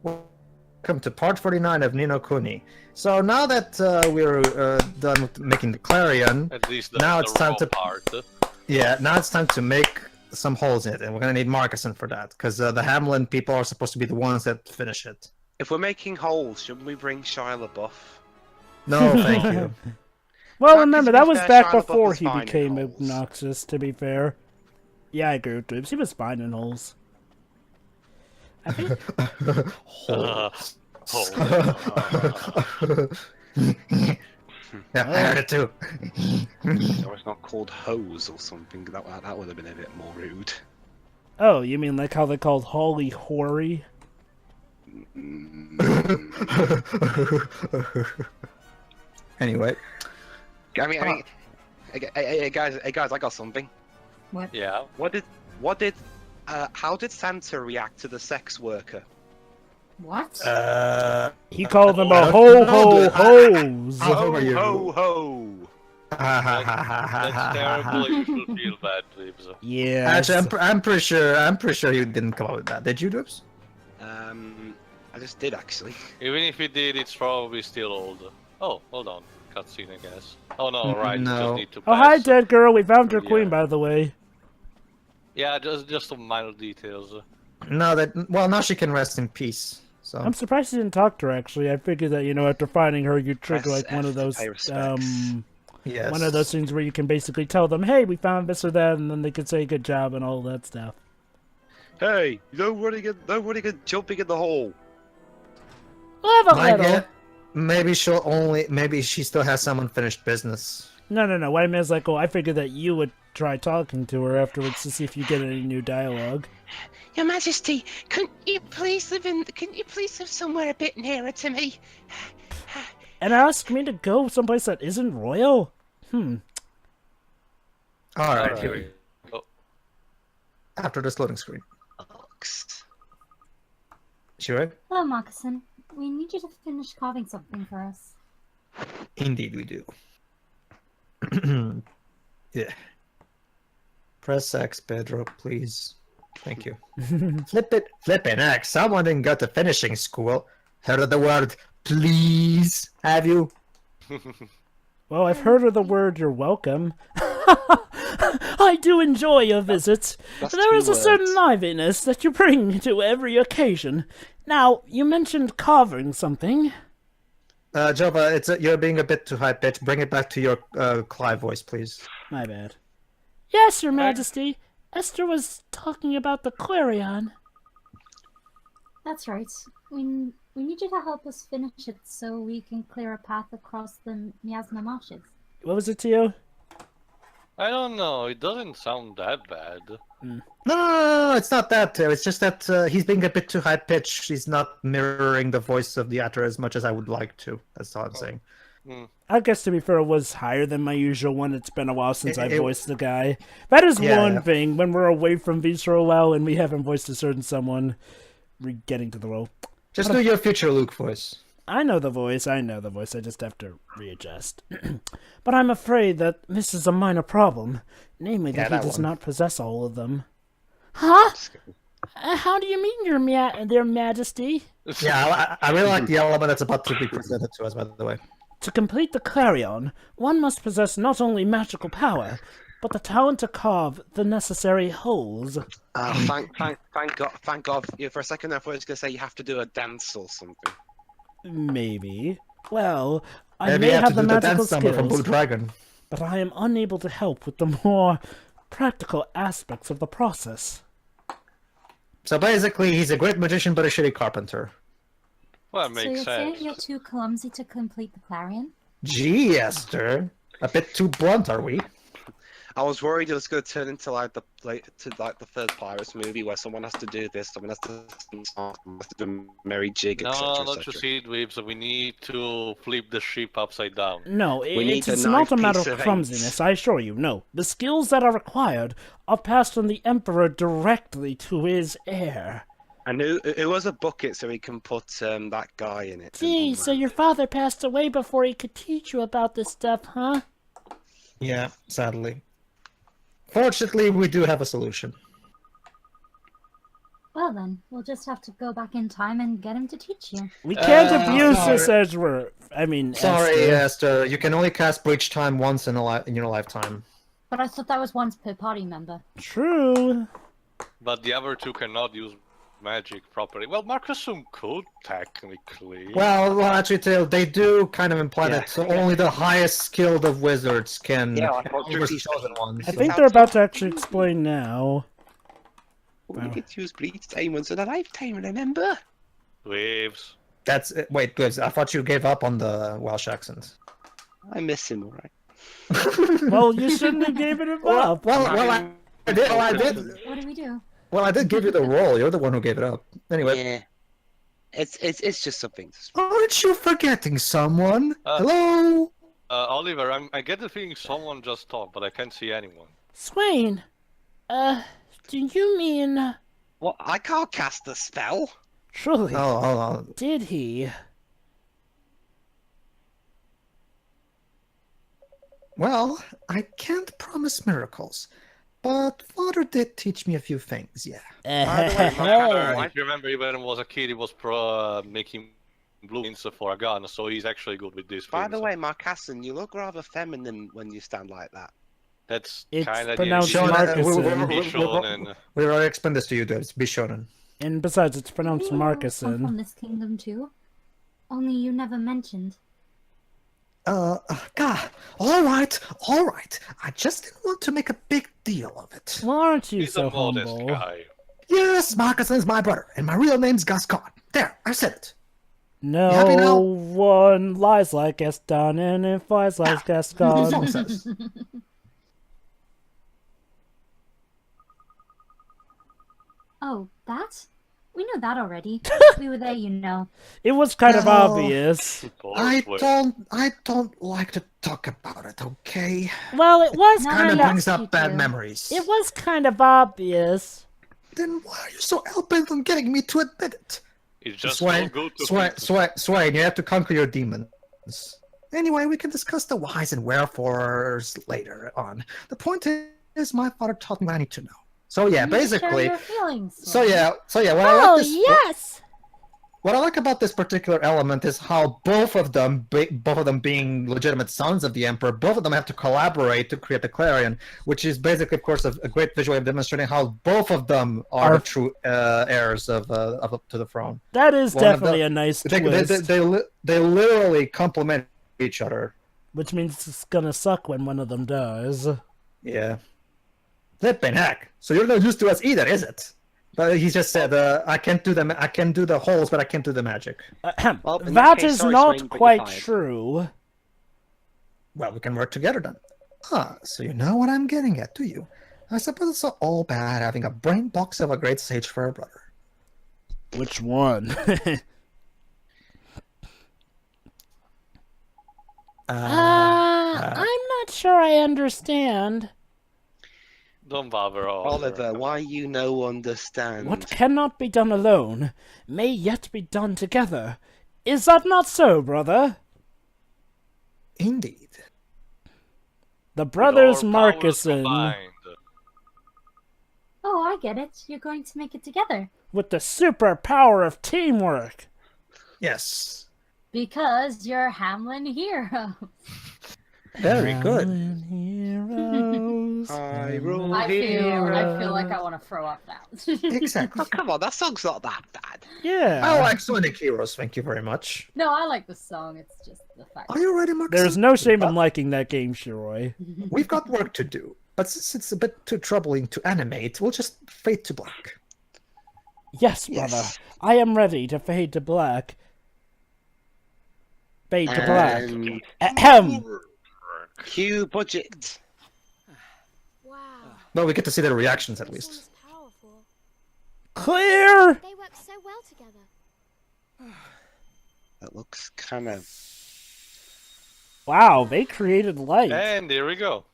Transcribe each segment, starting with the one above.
Welcome to part 49 of Nino Kuni. So now that we're done with making the Clarion, At least now it's time to part. Yeah, now it's time to make some holes in it, and we're gonna need Marcusson for that, because the Hamlin people are supposed to be the ones that finish it. If we're making holes, shouldn't we bring Shia LaBeouf? No, thank you. Well, Because remember, to be that was fair, back Shia LaBeouf before is he fine in became holes. obnoxious, to be fair. Yeah, I agree with Dibs. He was fine in holes. I think... Holes. Yeah, I heard it too. Or it's not called hose or something. That would have been a bit more rude. Oh, you mean like how they called Holly Hoary? Anyway. Hey guys, I got something. What? Yeah. How did Santa react to the sex worker? What? He called them a I ho don't ho know, hose. How are you? Ho ho! That's terrible. You should feel bad, Dibs. Yeah. Actually, I'm pretty sure you didn't come up with that. Did you, Dibs? I just did actually. Even if you did, it's probably still old. Oh, hold on. Cutscene, I guess. Oh no, right. No. You just need to Oh, pass. hi, dead girl. We found your Yeah. queen, by the way. Yeah, just some minor details. No, well, now she can rest in peace. So I'm surprised you didn't talk to her, actually. I figured that, after finding her, you'd trigger, Press like, one of F to those, pay respects. yes. one of those things where you can basically tell them, hey, we found this or that, and then they could say good job and all that stuff. Hey, nobody get jumping in the hole. Well, have a I little. get, maybe she still has some unfinished business. No. What I meant is, like, I figured that you would try talking to her afterwards to see if you get any new dialogue. Your Majesty, couldn't you please live somewhere a bit nearer to me? And ask me to go someplace that isn't royal? All right, Alright. here we go. After this loading screen. Sure. Hello, Moccasin. We need you to finish carving something for us. Indeed, we do. Yeah. Press X, Pedro, please. Thank you. Flippin' X. Someone didn't go to finishing school. Heard of the word please? Have you? Well, I've heard of the word you're welcome. I do enjoy your visits. That's There two is a certain words. liveliness that you bring to every occasion. Now, you mentioned carving something. Jova, you're being a bit too high pitched. Bring it back to your Clive voice, please. My bad. Yes, Your Majesty. Esther was talking about the Clarion. That's right. We need you to help us finish it so we can clear a path across the Miasma marshes. What was it to you? I don't know. It doesn't sound that bad. No, it's not that. It's just that he's being a bit too high pitched. He's not mirroring the voice of the actor as much as I would like to. That's all I'm saying. I guess to be fair, it was higher than my usual one. It's been a while since I It- voiced the guy. That is Yeah, one yeah. thing. When we're away from Beast for a while and we haven't voiced a certain someone, we're getting to the role. Just do your future Luke voice. I know the voice. I just have to readjust. But I'm afraid that this is a minor problem. Namely, Yeah, that that he does one. not possess all of them. Huh? How do you mean, Their Majesty? Yeah, I really like the element that's about to be presented to us, by the way. To complete the Clarion, one must possess not only magical power, but the talent to carve the necessary holes. Thank God. Yeah, for a second, I thought I was gonna say you have to do a dance or something. Maybe. Well, I Maybe may you have have to the do the magical dance number from Blue skills, Dragon. but I am unable to help with the more practical aspects of the process. So basically, he's a great magician but a shitty carpenter. Well, it So makes you're saying sense. you're too clumsy to complete the Clarion? Gee, Esther. A bit too blunt, are we? I was worried it was going to turn into like the third Pirates movie where someone has to do this, someone has to sing songs, someone has to do a merry jig, etc. No, don't you see, Dweebs? We need to flip the ship upside down. No, need it's a not a nice matter piece of of clumsiness, ink. I assure you. No, the skills that are required are passed from the Emperor directly to his heir. I knew it was a bucket so he can put that guy in it. Gee, so your father passed away before he could teach you about this stuff, huh? Well then, we'll just have to go back in time and get him to teach you. We can't abuse sorry. this Edgeworth. I mean, Sorry, Esther. Esther. You can only cast Breach Time once in your lifetime. But I thought that was once per party member. True. But the other two cannot use magic properly. Well, Marcusum could, technically. Well, actually, they do kind of imply Yeah. that only the highest skilled of wizards can Yeah, I thought over the Tricky chosen ones. I think they're about to actually explain now. We get to use bleach time once in a lifetime, remember? Waves. That's wait, Gibbs. I thought you gave up on the Welsh accent. I miss him, alright. Well, you shouldn't have given it up. Well, I did. What do we do? Well, I did give you the role. You're the one who gave it up. Anyway, Yeah. It's just something. aren't you forgetting someone? Uh, Hello. Oliver, I get the feeling someone just talked, but I can't see anyone. Swain, do you mean... What? I can't cast the spell. Truly, Oh, hold on. did he? Well, I can't promise miracles, but Father did teach me a few things. Yeah. If you remember, when he was a kid, he was making blueprints for a gun, so he's actually good with this. By the way, Marcassin, you look rather feminine when you stand like that. That's It's kind of pronounced Shonen, Marcusson. we already explained this to you, Debs. Be shonen. And besides, it's pronounced I'm from Marcusson. this kingdom too. Only you never mentioned. God. All right. I just didn't want to make a big deal of it. Well, aren't you He's so a modest humble? guy. Yes, Marcuson's my brother, and my real name's Gascon. There, I said it. happy No now? one lies like Gaston, and if lies like The Gaston. song says. Oh, that? We know that already. We were there, you know. It was kind of No. obvious. I don't like to talk about it, okay? Well, it was No, Kind of kind brings you up bad do. memories. It was kind of obvious. Then why are you so hell-bent on getting me to admit it? It's just Swain, so good to Swain, you have to conquer your demons. Anyway, we can discuss the whys and wherefores later on. The point is, my father taught me what I need to know. So yeah, You need to share basically, your feelings. so yeah. What I Oh, like this, yes! what I like about this particular element is how both of them being legitimate sons of the Emperor, both of them have to collaborate to create the Clarion, which is basically, of course, a great visual way of demonstrating how both of them are the true heirs of up to the throne. That is One of definitely the- a nice They twist. they literally complement each other. Which means it's gonna suck when one of them dies. Yeah. Flippin' heck. So you're not used to us either, is it? But he just said, I can do the holes, but I can't do the magic. Well, in That case, is sorry, not Swain, but you're quite fired. true. Well, we can work together then. Ah, so you know what I'm getting at, do you? I suppose it's not all bad having a brain box of a great sage for a brother. Which one? I'm not sure I understand. Don't bother, Oliver, why you no understand? What cannot be done alone may yet be done together. Is that not so, brother? Indeed. The brothers With our powers Marcusson, combined. Oh, I get it. You're going to make it together. with the super power of teamwork. Yes. Because you're Hamlin hero. Very good. Hamlin Heroes. I roll I here. feel like I want to throw up now. Exactly. Oh, come on, that song's not that bad. Yeah. I like Sonic Heroes, thank you very much. No, I like the song. It's just the fact. Are you ready, Marcus? There's no shame in liking that game, Shiroi. We've got work to do, but since it's a bit too troubling to animate, we'll just fade to black. Yes, brother. I am ready to fade to black. Fade to black. Ahem. Cue budget. Wow. Well, we get to see their reactions at This least. one's powerful. Clear. They work so well together. That looks kind of. Wow, they created light. And here we go.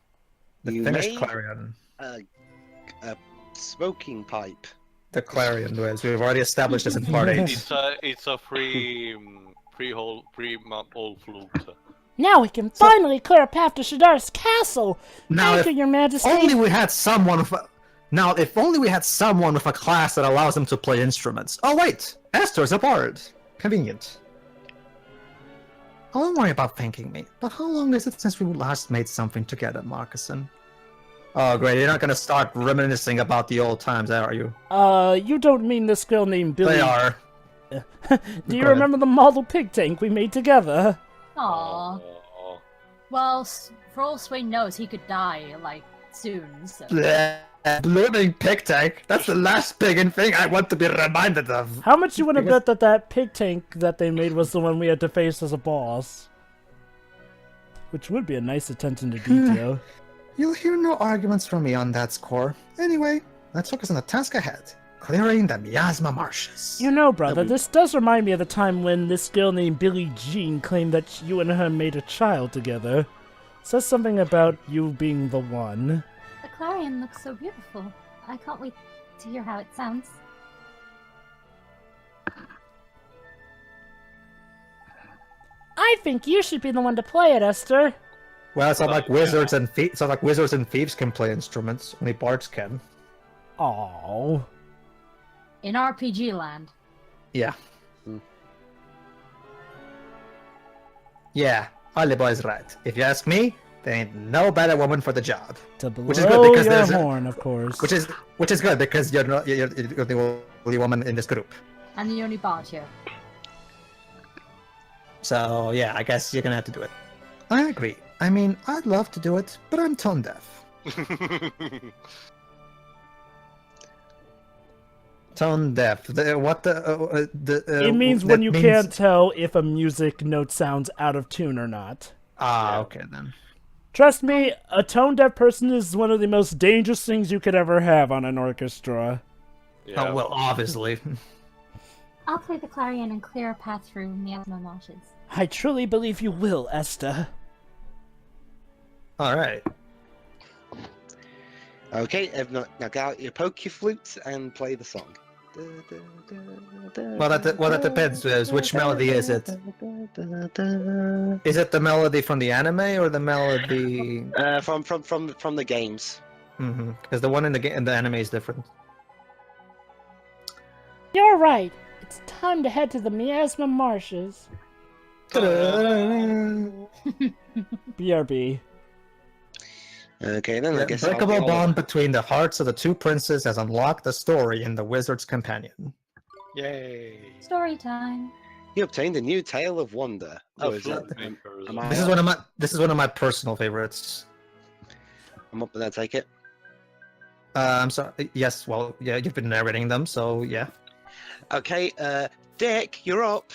The You finished made- Clarion. A smoking pipe. The Clarion, as we've already established this in part 8. It's a free hole flute. Now we can finally clear a path to Shadar's castle. Now, Thank if you, Your Majesty. only we had someone Now, if only we had someone with a class that allows them to play instruments. Oh wait, Esther's a bard. Convenient. Oh, don't worry about thanking me, but how long is it since we last made something together, Marcuson? Oh great, you're not gonna start reminiscing about the old times, are you? You don't mean this girl named Billy... They are. Do you Go ahead. remember the model pig tank we made together? Aww. Oh. Well, for all Swain knows, he could die, like, soon, so... Bleh. Blooming pig tank. That's the last pagan thing I want to be reminded of. How much you want to Because- bet that that pig tank that they made was the one we had to face as a boss? Which would be a nice attention to detail. You'll hear no arguments from me on that score. Anyway, let's focus on the task ahead. Clearing the Miasma Marshes. You know, brother, this does remind me of the time when this girl named Billie Jean claimed that you and her made a child together. Says something about you being the one. The Clarion looks so beautiful. I can't wait to hear how it sounds. I think you should be the one to play it, Esther. Well, it's not like wizards and it's not like wizards and thieves can play instruments. Only bards can. Oh. In RPG land. Yeah. Yeah, Oliboy's right. If you ask me, there ain't no better woman for the job. To blow Which is good because your there's horn, of course. Which is good because you're the only woman in this group. And the only bard here. So yeah, I guess you're gonna have to do it. I agree. I mean, I'd love to do it, but I'm tone deaf. Tone deaf. It means when you can't tell if a music note sounds out of tune or not. Ah, okay then. Trust me, a tone-deaf person is one of the most dangerous things you could ever have on an orchestra. Yeah. Oh well, obviously. I'll play the Clarion and clear a path through Miasma Marshes. I truly believe you will, Esther. All right. Okay, everyone, now go out your poke your flutes and play the song. Well, that depends. Which melody is it? Is it the melody from the anime or the melody? From the games. Because the one in the anime is different. You're right. It's time to head to the Miasma Marshes. BRB. Okay, then The I guess unbreakable bond between the hearts of the two princes has unlocked the story in The Wizard's Companion. Yay. Story time. You obtained a new tale of wonder. Oh, is that? Am I This is one of my personal favorites. I'm up and I take it. I'm sorry. Yes, well, yeah, you've been narrating them, so yeah. Okay, Dick, you're up.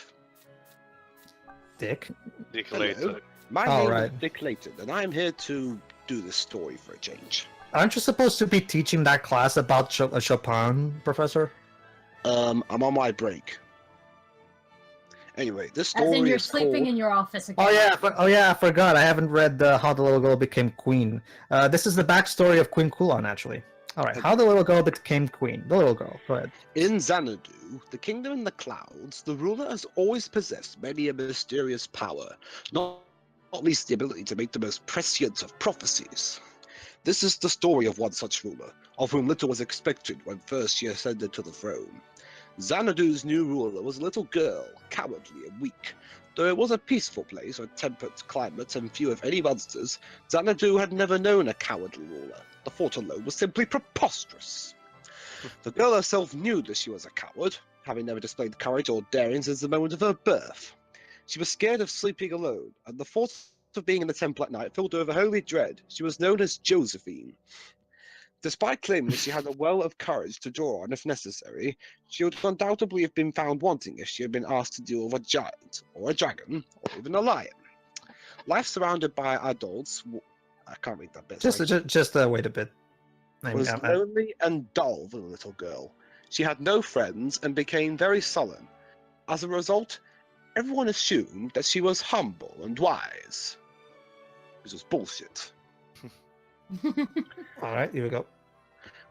Dick. Dick Hello. Layton. My All name right. is Dick Layton, and I'm here to do the story for a change. Aren't you supposed to be teaching that class about Chopin, Professor? I'm on my break. Anyway, this story As in you're is sleeping called... in your office again. Oh yeah, I forgot. I haven't read How the Little Girl Became Queen. This is the backstory of Queen Kulon, actually. All right, How the Little Girl Became Queen. The little girl. Go ahead. In Xanadu, the kingdom in the clouds, the ruler has always possessed many a mysterious power, not least the ability to make the most prescient of prophecies. This is the story of one such ruler, of whom little was expected when first she ascended to the throne. Xanadu's new ruler was a little girl, cowardly and weak. Though it was a peaceful place with temperate climate and few if any monsters, Xanadu had never known a cowardly ruler. The thought alone was simply preposterous. The girl herself knew that she was a coward, having never displayed courage or daring since the moment of her birth. She was scared of sleeping alone, and the thought of being in the temple at night filled her with a holy dread. She was known as Josephine. Despite claiming that she had a well of courage to draw on if necessary, she would undoubtedly have been found wanting if she had been asked to deal with a giant, or a dragon, or even a lion. Life surrounded by adults... I can't read that bit. Just wait a bit. Was lonely and dull for the little girl. She had no friends and became very sullen. As a result, everyone assumed that she was humble and wise. This was bullshit. All right, here we go.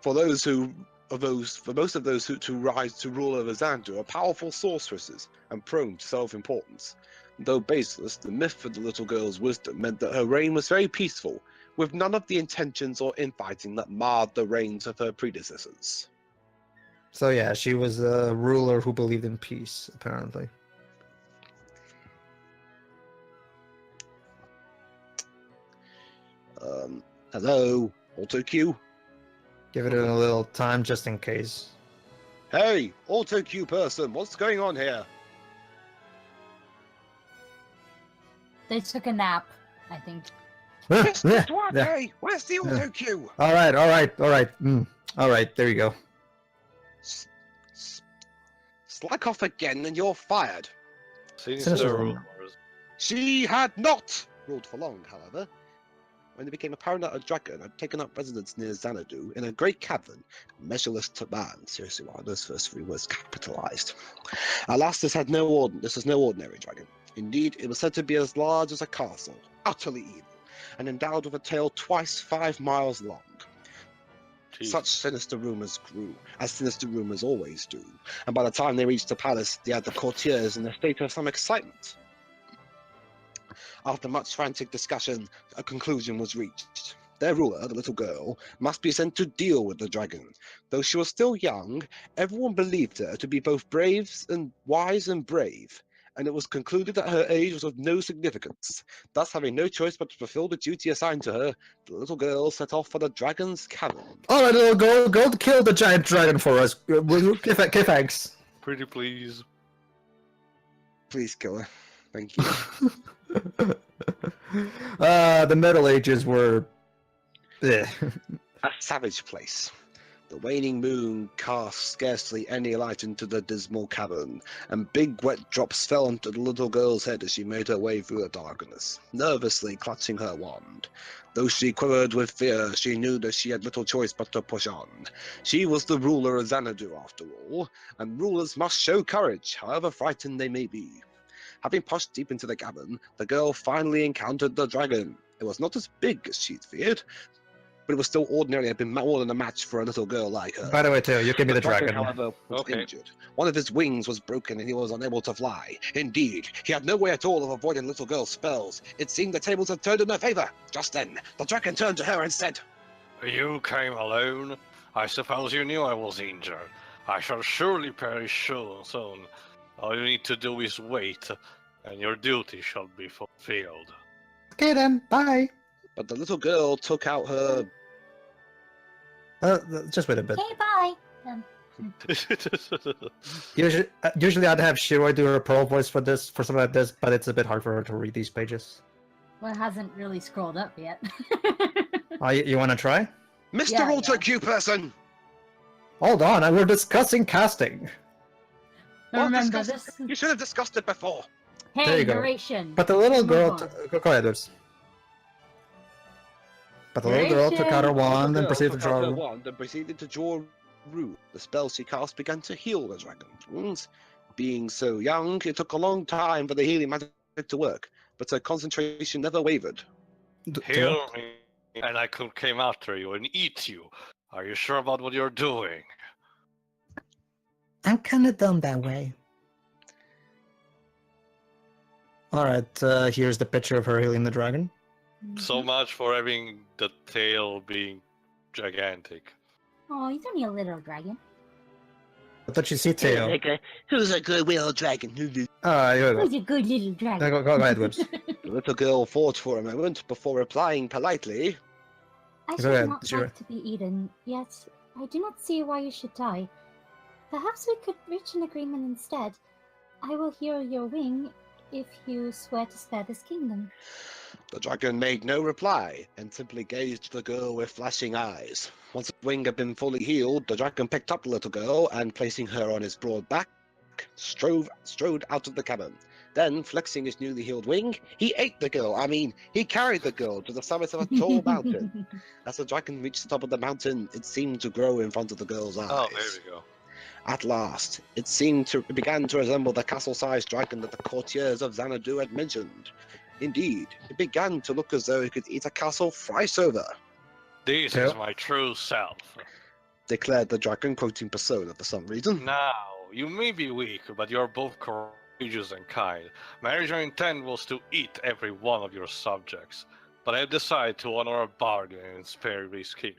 For most of those who rise to rule over Xanadu are powerful sorceresses and prone to self-importance. Though baseless, the myth of the little girl's wisdom meant that her reign was very peaceful, with none of the intentions or infighting that marred the reigns of her predecessors. So yeah, she was a ruler who believed in peace, apparently. Hello, auto cue. Give it a little time just in case. Hey, auto cue person, what's going on here? They took a nap, I think. Mr. Duarte, where's the auto cue? All right. All right, there you go. Slack off again and you're fired. Sinister rumors. She had not ruled for long, however. When it became apparent that a dragon had taken up residence near Xanadu in a great cavern, measureless to man. Seriously, why are those first three words capitalized? Alas, this was no ordinary dragon. Indeed, it was said to be as large as a castle, utterly evil, and endowed with a tail twice 5 miles long. Jeez. Such sinister rumors grew, as sinister rumors always do, and by the time they reached the palace, they had the courtiers in a state of some excitement. After much frantic discussion, a conclusion was reached. Their ruler, the little girl, must be sent to deal with the dragon. Though she was still young, everyone believed her to be both wise and brave, and it was concluded that her age was of no significance. Thus, having no choice but to fulfill the duty assigned to her, the little girl set off for the dragon's cavern. All right, little girl, go kill the giant dragon for us. Will you? Okay, thanks. Pretty please. Please kill her. Thank you. The Middle Ages were... A savage place. The waning moon cast scarcely any light into the dismal cavern, and big wet drops fell onto the little girl's head as she made her way through the darkness, nervously clutching her wand. Though she quivered with fear, she knew that she had little choice but to push on. She was the ruler of Xanadu, after all, and rulers must show courage, however frightened they may be. Having pushed deep into the cavern, the girl finally encountered the dragon. It was not as big as she'd feared, but it was still ordinarily been more than a match for a little girl like her. By the way, Teo, you give me the dragon. However, was Okay. injured. One of his wings was broken and he was unable to fly. Indeed, he had no way at all of avoiding little girl's spells. It seemed the tables had turned in her favor. Just then, the dragon turned to her and said, You came alone? I suppose you knew I was injured. I shall surely perish soon. All you need to do is wait, and your duty shall be fulfilled. Okay then, bye. but the little girl took out her... Just wait a bit. Okay, bye. Usually I'd have Shiroi do her pearl voice for something like this, but it's a bit hard for her to read these pages. Well, it hasn't really scrolled up yet. You want to try? Mr. Yeah, Alter yeah. Q person! Hold on, we're discussing casting. Well, Remember discuss- this. You should have discussed it before. There Hey, you go. narration. But the little Move girl... on. Go ahead, Liz. But the little girl took out her wand and proceeded to draw... her wand and proceeded to draw a rune. The spell she cast began to heal the dragon's wounds. Being so young, it took a long time for the healing magic to work, but her concentration never wavered. Heal me, and I could came after you and eat you. Are you sure about what you're doing? I'm kind of dumb that way. Alright, here's the picture of her healing the dragon. So much for having the tail being gigantic. Oh, he's only a little dragon. What did you see, Teo? Who's a good little dragon? He's a good little dragon. Go ahead, Wibbs. The little girl thought for a moment before replying politely. I Go should ahead, not sure. like to be eaten, yet I do not see why you should die. Perhaps we could reach an agreement instead. I will heal your wing if you swear to spare this kingdom. The dragon made no reply and simply gazed at the girl with flashing eyes. Once the wing had been fully healed, the dragon picked up the little girl and, placing her on his broad back, strode out of the cavern. Then, flexing his newly healed wing, he ate the girl. He carried the girl to the summit of a tall mountain. As the dragon reached the top of the mountain, it seemed to grow in front of the girl's eyes. Oh, there we go. At last, it began to resemble the castle-sized dragon that the courtiers of Xanadu had mentioned. Indeed, it began to look as though it could eat a castle thrice over, This Yep. is my true self. declared the dragon, quoting Persona for some reason. Now, you may be weak, but you're both courageous and kind. My original intent was to eat every one of your subjects. but I have decided to honor a bargain and spare this kingdom.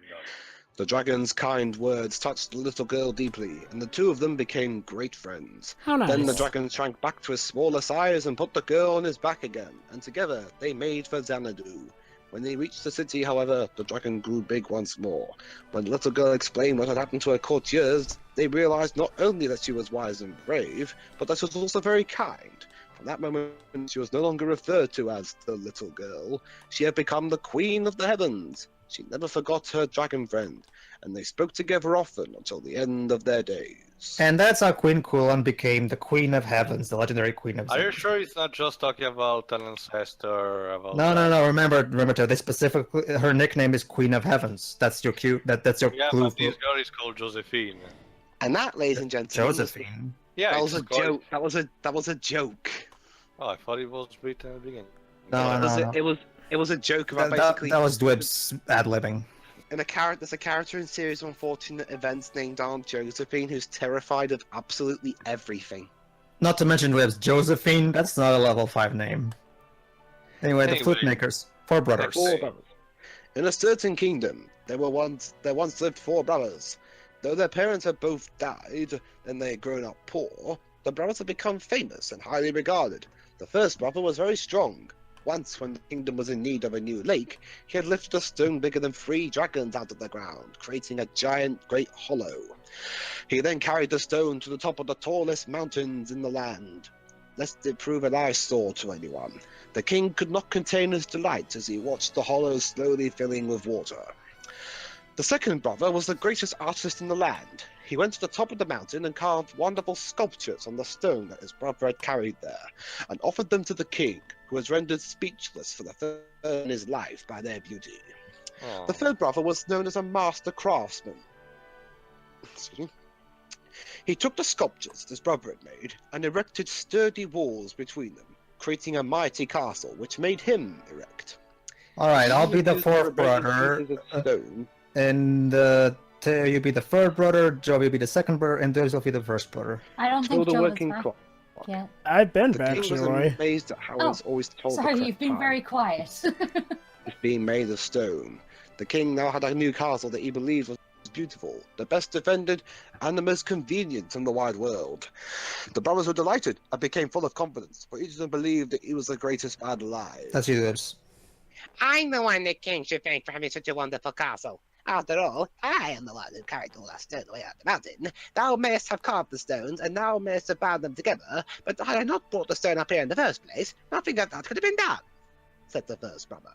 The dragon's kind words touched the little girl deeply, and the two of them became great friends. How nice. Then the dragon shrank back to his smaller size and put the girl on his back again, and together they made for Xanadu. When they reached the city, however, the dragon grew big once more. When the little girl explained what had happened to her courtiers, they realized not only that she was wise and brave, but that she was also very kind. From that moment, she was no longer referred to as the little girl. She had become the queen of the heavens. She never forgot her dragon friend, and they spoke together often until the end of their days. And that's how Queen Kulan became the Queen of Heavens, the legendary Queen of Are you Heavens. sure it's not just talking about an ancestor? About No. Remember, they specifically her nickname is Queen of Heavens. That's your cue. That's your Yeah, clue. but this girl is called Josephine. And that, ladies and gentlemen, Josephine. Yeah, that was it's a called- joke. That was a joke. Oh, I thought it was written at the beginning. No. It was a joke about That basically. was Dwib's ad-libbing. There's a character in Series of Unfortunate Events named Aunt Josephine who's terrified of absolutely everything. Not to mention Dwib's Josephine. That's not a level 5 name. Anyway, the flute makers, 4 brothers. Four brothers. In a certain kingdom, there once lived 4 brothers. Though their parents had both died and they had grown up poor, the brothers had become famous and highly regarded. The first brother was very strong. Once, when the kingdom was in need of a new lake, he had lifted a stone bigger than 3 dragons out of the ground, creating a giant great hollow. He then carried the stone to the top of the tallest mountains in the land, lest it prove an eyesore to anyone. The king could not contain his delight as he watched the hollow slowly filling with water. The second brother was the greatest artist in the land. He went to the top of the mountain and carved wonderful sculptures on the stone that his brother had carried there, and offered them to the king, who was rendered speechless for the first time in his life by their beauty. Oh. The third brother was known as a master craftsman. Excuse me. He took the sculptures his brother had made and erected sturdy walls between them, creating a mighty castle, which made him erect. Alright, I'll be the Used 4th remaining brother, pieces of stone. and Teo, you be the 3rd brother, Joe, you be the 2nd brother, and Dils will be the 1st brother. I don't Till think the Joe is working back clock. yet. I've been The back, king was Roy. amazed at how Oh, it's always told the Sorry, correct you've been time. very quiet. It's being made of stone. The king now had a new castle that he believed was beautiful, the best defended, and the most convenient in the wide world. The brothers were delighted and became full of confidence, for each of them believed that he was the greatest man alive. That's you, Dils. I'm the one the king should thank for having such a wonderful castle. After all, I am the one who carried all that stone away out the mountain. Thou mayest have carved the stones, and thou mayest have bound them together, but had I not brought the stone up here in the first place, nothing of that could have been done, said the first brother.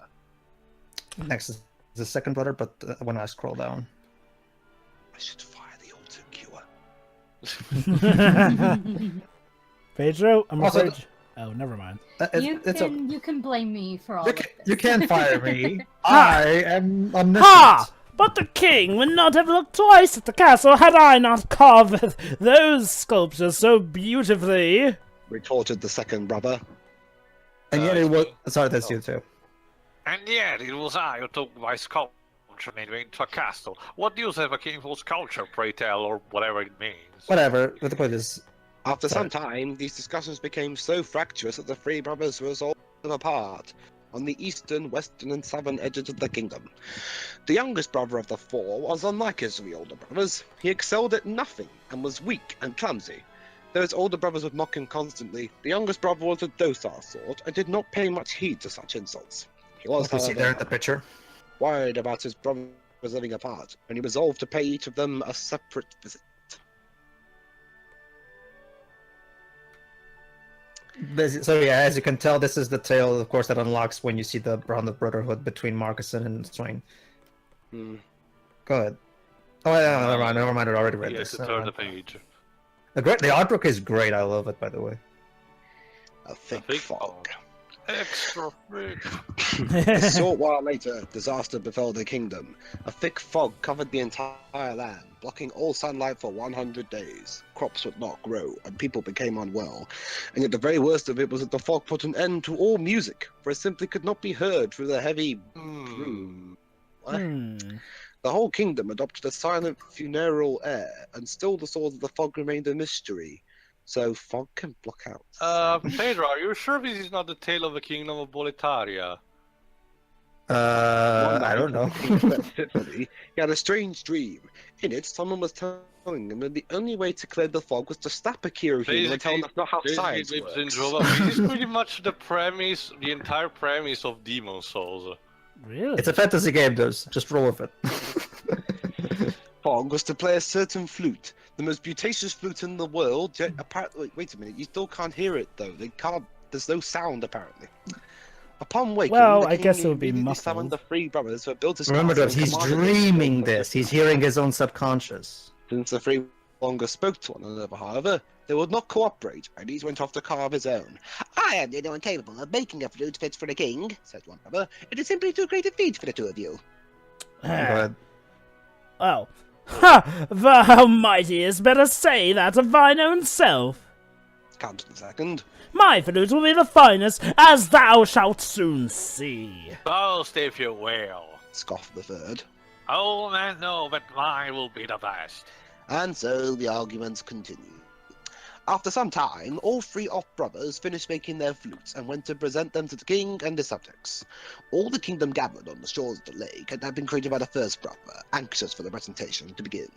Next is the 2nd brother, but when I scroll down. I should fire the altar cure. Pedro, I'm Also, afraid. Oh, never mind. You can blame me for all of this. You can't fire me. I am omniscient. Ha! But the king would not have looked twice at the castle had I not carved those sculptures so beautifully. Retorted the second brother. And yet it was. Sorry, that's you too. And yet, it was I who took my sculpture and made it into a castle. What do you say of a king for sculpture, pray tell, or whatever it means? Whatever. But the point is, After Sorry. some time, these discussions became so fractious that the 3 brothers resolved to live apart on the eastern, western, and southern edges of the kingdom. The youngest brother of the 4 was unlike his 3 older brothers. He excelled at nothing and was weak and clumsy. Though his older brothers would mock him constantly, the youngest brother was a docile sort and did not pay much heed to such insults. He was, what you see there in the picture. worried about his brothers living apart, and he resolved to pay each of them a separate visit. So yeah, as you can tell, this is the tale, of course, that unlocks when you see the Brotherhood Brotherhood between Marcuson and Swain. Hmm. Go ahead. Oh, yeah, never mind. I already read Yes, this. to turn the page. The artwork is great. I love it, by the way. A thick thick fog. Extra thick. A short while later, disaster befell the kingdom. A thick fog covered the entire land, blocking all sunlight for 100 days. Crops would not grow, and people became unwell. And yet the very worst of it was that the fog put an end to all music, for it simply could not be heard through the heavy boom. What? The whole kingdom adopted a silent funereal air, and still the source of the fog remained a mystery. So fog can block out. Pedro, are you sure this is not the tale of the kingdom of Boletaria? One I night, don't know. as the king slept fitfully, he had a strange dream. In it, someone was telling him that the only way to clear the fog was to slap a Kirihino and tell him that's not how science Basically, works. this is pretty much the premise, the entire premise of Demon Souls. Really? It's a fantasy game, though. Just roll with it. Fog was to play a certain flute, the most beauteous flute in the world. Yet apparently, wait a minute, you still can't hear it though. They can't. There's no sound apparently. Upon waking, Well, the I king guess it would be immediately muffled. summoned the three brothers who had built his Remember castle that and he's commanded them to dreaming build this. He's hearing his own subconscious. Since the three no longer spoke to one another, however, they would not cooperate, and each went off to carve his own. I am the only one capable of making a flute fit for the king, said one brother. It is simply too great a feat for the two of you. Go ahead. Oh. Ha! The Almighty is better say that of thine own self. Counted the second. My flute will be the finest, as thou shalt soon see. Boast if you will. Scoffed the third. All men know that mine will be the best. And so the arguments continued. After some time, all three brothers finished making their flutes and went to present them to the king and his subjects. All the kingdom gathered on the shores of the lake and had been created by the first brother, anxious for the presentation to begin.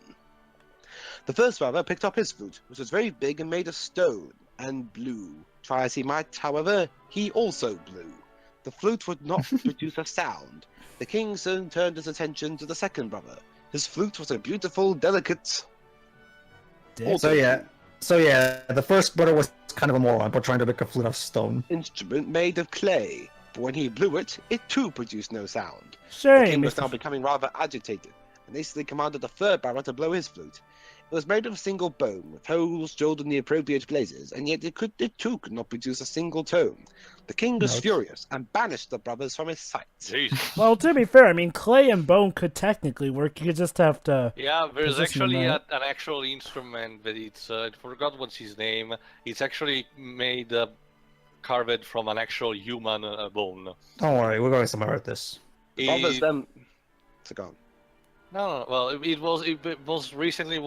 The first brother picked up his flute, which was very big and made of stone, and blew. Try as he might, however, he also blew. The flute would not produce a sound. The king soon turned his attention to the second brother. His flute was a beautiful, delicate... So yeah, the first brother was kind of a moron for trying to make a flute of stone. instrument made of clay, but when he blew it, it too produced no sound. The king Shame. was now becoming rather agitated, and hastily commanded the third brother to blow his flute. It was made of a single bone, with holes drilled in the appropriate places, and yet it too could not produce a single tone. The king was Nope. furious, and banished the brothers from his sight. Jesus. Well, to be fair, I mean, clay and bone could technically work. You could just have to... Yeah, there's Position actually them an actual instrument that it's I forgot what's his name. It's actually made carved from an actual human bone. Don't worry, we're going somewhere with this. The brothers It- then... So go on. No, well, it was recently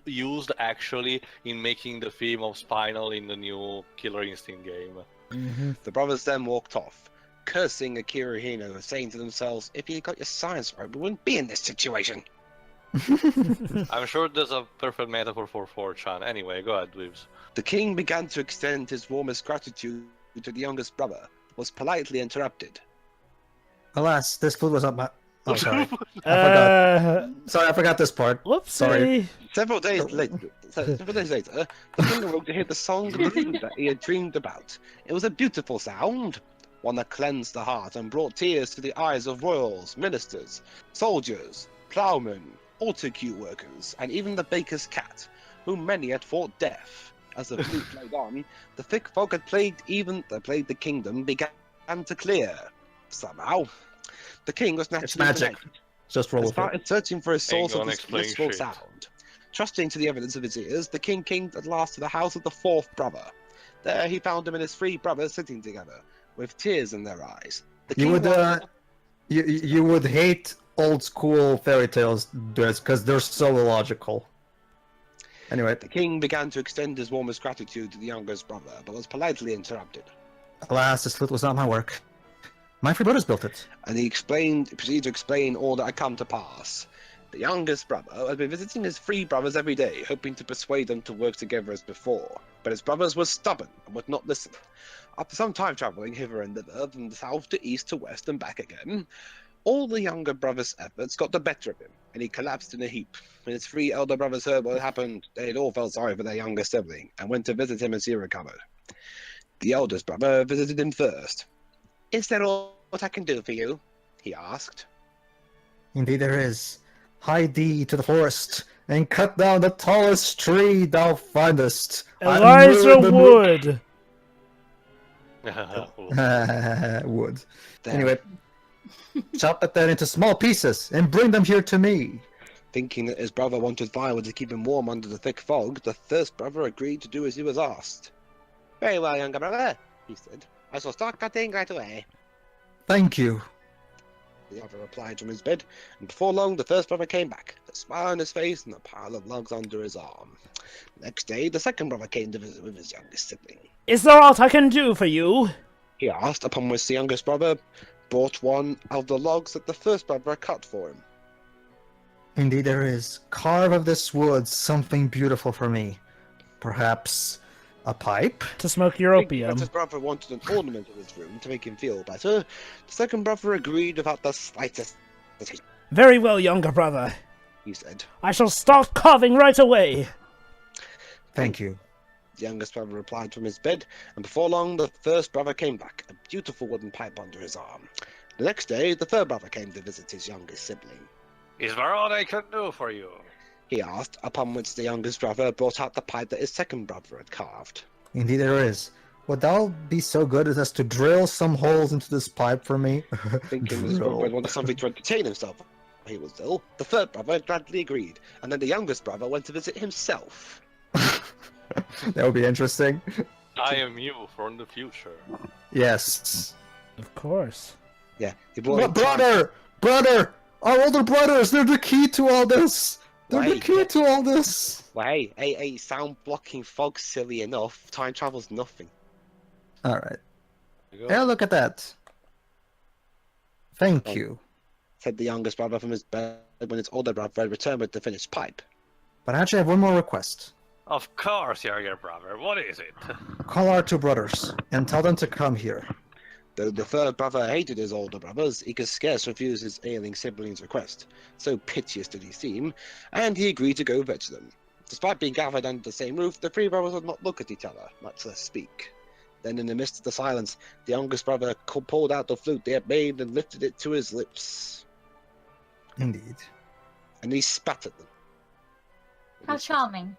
used actually in making the theme of Spinal in the new Killer Instinct game. The brothers then walked off, cursing Akira Hino, saying to themselves, if you got your science right, we wouldn't be in this situation. I'm sure there's a perfect metaphor for 4chan. Anyway, go ahead, Weaves. The king began to extend his warmest gratitude to the youngest brother, but was politely interrupted. Alas, this flute was not my... Oh, sorry. Sorry, I forgot this part. Whoopsie. Sorry. Several days later, the king awoke to hear the song of the flute that he had dreamed about. It was a beautiful sound, one that cleansed the heart and brought tears to the eyes of royals, ministers, soldiers, ploughmen, autocue workers, and even the baker's cat, whom many had fought deaf. As the flute played on, the thick fog that plagued the kingdom began to clear. Somehow, the king was naturally It's magic. delighted. Just roll and with it. started searching for a source of gonna this explain blissful shit. sound. Trusting to the evidence of his ears, the king came at last to the house of the fourth brother. There he found him and his three brothers sitting together, with tears in their eyes. The You king would wondered- you would hate old school fairy tales because they're so illogical. Anyway, The king began to extend his warmest gratitude to the youngest brother, but was politely interrupted. alas, this flute was not my work. My three brothers built it. And he proceeded to explain all that had come to pass. The youngest brother had been visiting his three brothers every day, hoping to persuade them to work together as before. But his brothers were stubborn and would not listen. After some time travelling hither and thither, from the south to east to west and back again, all the younger brother's efforts got the better of him, and he collapsed in a heap. When his three elder brothers heard what had happened, they had all felt sorry for their younger sibling, and went to visit him as he recovered. The eldest brother visited him first. Is there all what I can do for you? He asked. Indeed there is. Hie thee to the forest, and cut down the tallest tree thou findest. and Eliza ruin the Wood. Wood. There. Anyway, chop it then into small pieces, and bring them here to me. Thinking that his brother wanted firewood to keep him warm under the thick fog, the first brother agreed to do as he was asked. Very well, younger brother, he said. I shall start cutting right away. Thank you. The other replied from his bed, and before long the first brother came back, a smile on his face and a pile of logs under his arm. Next day, the second brother came to visit with his youngest sibling. Is there aught I can do for you? He asked, upon which the youngest brother brought one of the logs that the first brother cut for him. Indeed there is. Carve of this wood something beautiful for me. Perhaps a pipe? To smoke your Thinking that opium. his brother wanted an ornament in his room to make him feel better, the second brother agreed without the slightest hesitation. Very well, younger brother. He said. I shall start carving right away. Thank you. The youngest brother replied from his bed, and before long the first brother came back, a beautiful wooden pipe under his arm. The next day, the third brother came to visit his youngest sibling. Is there all I can do for you? He asked, upon which the youngest brother brought out the pipe that his second brother had carved. Indeed there is. Would thou be so good as to drill some holes into this pipe for me? Thinking his brother wanted something to entertain himself while he was ill, the third brother gladly agreed, and then the youngest brother went to visit himself. That would be interesting. I am you from the future. Yes. Of course. Yeah, he brought him Brother! Our older brothers, they're the key to all this! They're the Wait. key to all this! Well, hey, sound blocking fog's silly enough. Time travel's nothing. Alright. You go. Yeah, look at that. Thank Oh. you. Said the youngest brother from his bed when his older brother returned with the finished pipe. But I actually have one more request. Of course, younger brother. What is it? Call our two brothers and tell them to come here. Though the third brother hated his older brothers, he could scarce refuse his ailing sibling's request. So piteous did he seem, and he agreed to go fetch them. Despite being gathered under the same roof, the three brothers would not look at each other, much less speak. Then in the midst of the silence, the youngest brother pulled out the flute they had made and lifted it to his lips. Indeed. And he spat at them. How charming.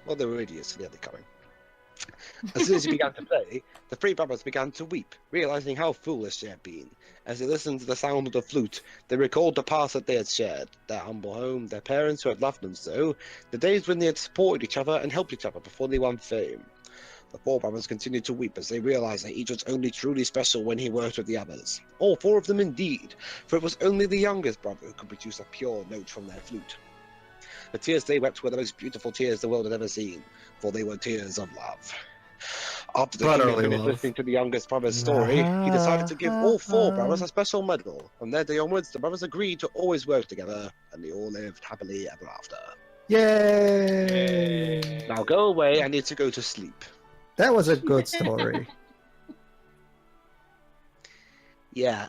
Well, they were idiots, nearly coming. As soon as he began to play, the three brothers began to weep, realizing how foolish they had been. As they listened to the sound of the flute, they recalled the past that they had shared, their humble home, their parents who had loved them so, the days when they had supported each other and helped each other before they won fame. The four brothers continued to weep as they realized that each was only truly special when he worked with the others. All four of them indeed, for it was only the youngest brother who could produce a pure note from their flute. The tears they wept were the most beautiful tears the world had ever seen, for they were tears of love. After the king had Brotherly finished love. listening to the youngest brother's story, he decided to give all four brothers a special medal. From that day onwards, the brothers agreed to always work together, and they all lived happily ever after. Yay! Now go away, I need to go to sleep. That was a good story. Yeah,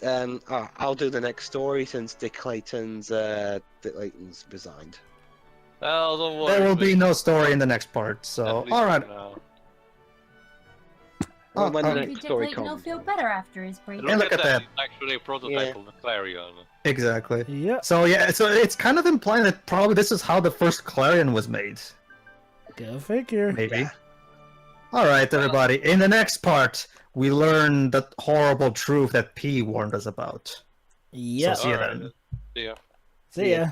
I'll do the next story since Dick Layton's resigned. Well, don't worry. There will be no story in the next part, so At least alright. for now. Well, when the Maybe next Dick story Layton will comes. feel better after his break. Yeah, look at that. It's actually a prototype of the Clarion. Exactly. Yep. So yeah, so it's kind of implying that probably this is how the first Clarion was made. Go figure. Maybe. Yeah. Alright, everybody. In the next part, we learn the horrible truth that P warned us about. Yep. So see you Alright. then. See ya. See ya.